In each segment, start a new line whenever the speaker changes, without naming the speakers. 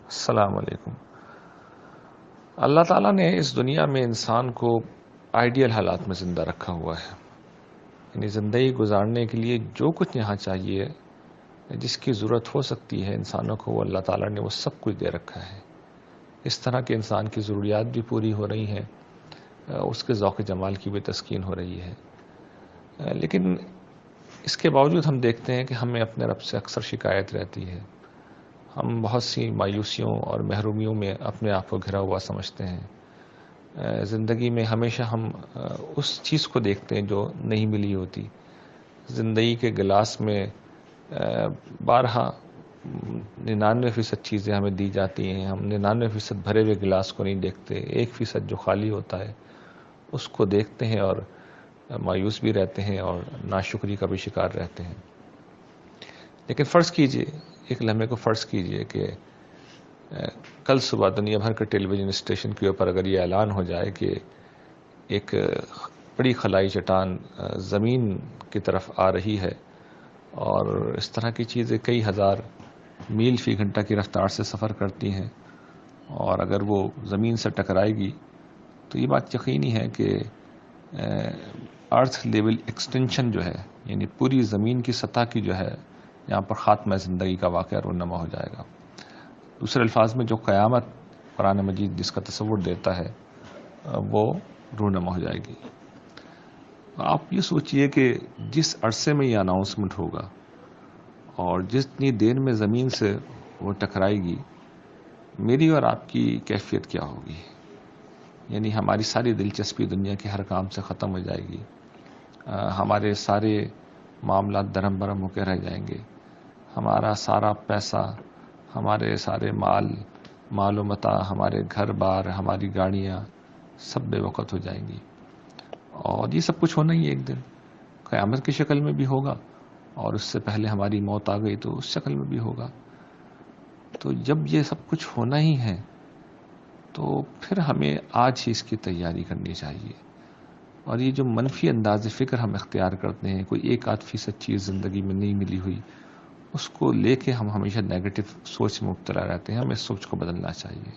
السلام علیکم۔ اللہ تعالیٰ نے اس دنیا میں انسان کو آئیڈیل حالات میں زندہ رکھا ہوا ہے، یعنی زندگی گزارنے کے لیے جو کچھ یہاں چاہیے، جس کی ضرورت ہو سکتی ہے انسانوں کو، وہ اللہ تعالیٰ نے وہ سب کچھ دے رکھا ہے۔ اس طرح کہ انسان کی ضروریات بھی پوری ہو رہی ہیں، اس کے ذوق جمال کی بھی تسکین ہو رہی ہے۔ لیکن اس کے باوجود ہم دیکھتے ہیں کہ ہمیں اپنے رب سے اکثر شکایت رہتی ہے۔ ہم بہت سی مایوسیوں اور محرومیوں میں اپنے آپ کو گھرا ہوا سمجھتے ہیں۔ زندگی میں ہمیشہ ہم اس چیز کو دیکھتے ہیں جو نہیں ملی ہوتی۔ زندگی کے گلاس میں بارہا 99% چیزیں ہمیں دی جاتی ہیں، ہم 99% بھرے ہوئے گلاس کو نہیں دیکھتے، 1% جو خالی ہوتا ہے اس کو دیکھتے ہیں اور مایوس بھی رہتے ہیں اور ناشکری کا بھی شکار رہتے ہیں۔ لیکن فرض کیجئے، ایک لمحے کو فرض کیجئے کہ کل صبح دنیا بھر کے ٹیلی ویژن اسٹیشن کے اوپر اگر یہ اعلان ہو جائے کہ ایک بڑی خلائی چٹان زمین کی طرف آ رہی ہے اور اس طرح کی چیزیں کئی ہزار میل فی گھنٹہ کی رفتار سے سفر کرتی ہیں، اور اگر وہ زمین سے ٹکرائے گی تو یہ بات یقینی ہے کہ ارتھ لیول ایکسٹینشن جو ہے، یعنی پوری زمین کی سطح کی جو ہے یہاں پر خاتمہ زندگی کا واقعہ رونما ہو جائے گا۔ دوسرے الفاظ میں جو قیامت قرآن مجید جس کا تصور دیتا ہے وہ رونما ہو جائے گی۔ آپ یہ سوچئے کہ جس عرصے میں یہ اناؤنسمنٹ ہوگا اور جتنی دیر میں زمین سے وہ ٹکرائے گی، میری اور آپ کی کیفیت کیا ہوگی؟ یعنی ہماری ساری دلچسپی دنیا کے ہر کام سے ختم ہو جائے گی، ہمارے سارے معاملات درہم برہم ہو کے رہ جائیں گے، ہمارا سارا پیسہ، ہمارے سارے مال و متاع، ہمارے گھر بار، ہماری گاڑیاں سب بے وقت ہو جائیں گی۔ اور یہ سب کچھ ہونا ہی ایک دن قیامت کی شکل میں بھی ہوگا، اور اس سے پہلے ہماری موت آ گئی تو اس شکل میں بھی ہوگا۔ تو جب یہ سب کچھ ہونا ہی ہے تو پھر ہمیں آج ہی اس کی تیاری کرنی چاہیے۔ اور یہ جو منفی انداز فکر ہم اختیار کرتے ہیں، کوئی 1-8% چیز زندگی میں نہیں ملی ہوئی، اس کو لے کے ہم ہمیشہ نیگیٹو سوچ میں مبتلا رہتے ہیں۔ ہمیں سوچ کو بدلنا چاہیے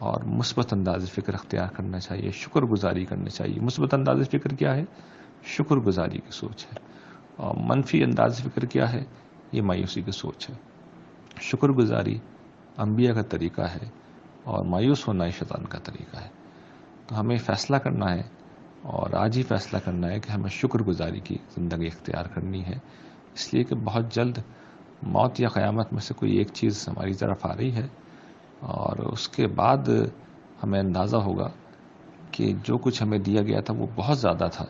اور مثبت انداز فکر اختیار کرنا چاہیے، شکر گزاری کرنی چاہیے۔ مثبت انداز فکر کیا ہے؟ شکر گزاری کی سوچ ہے۔ اور منفی انداز فکر کیا ہے؟ یہ مایوسی کی سوچ ہے۔ شکر گزاری انبیاء کا طریقہ ہے اور مایوس ہونا شیطان کا طریقہ ہے۔ تو ہمیں فیصلہ کرنا ہے، اور آج ہی فیصلہ کرنا ہے کہ ہمیں شکر گزاری کی زندگی اختیار کرنی ہے، اس لیے کہ بہت جلد موت یا قیامت میں سے کوئی ایک چیز ہماری طرف آ رہی ہے، اور اس کے بعد ہمیں اندازہ ہوگا کہ جو کچھ ہمیں دیا گیا تھا وہ بہت زیادہ تھا،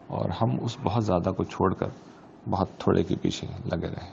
اور ہم اس بہت زیادہ کو چھوڑ کر بہت تھوڑے کے پیچھے لگے رہے۔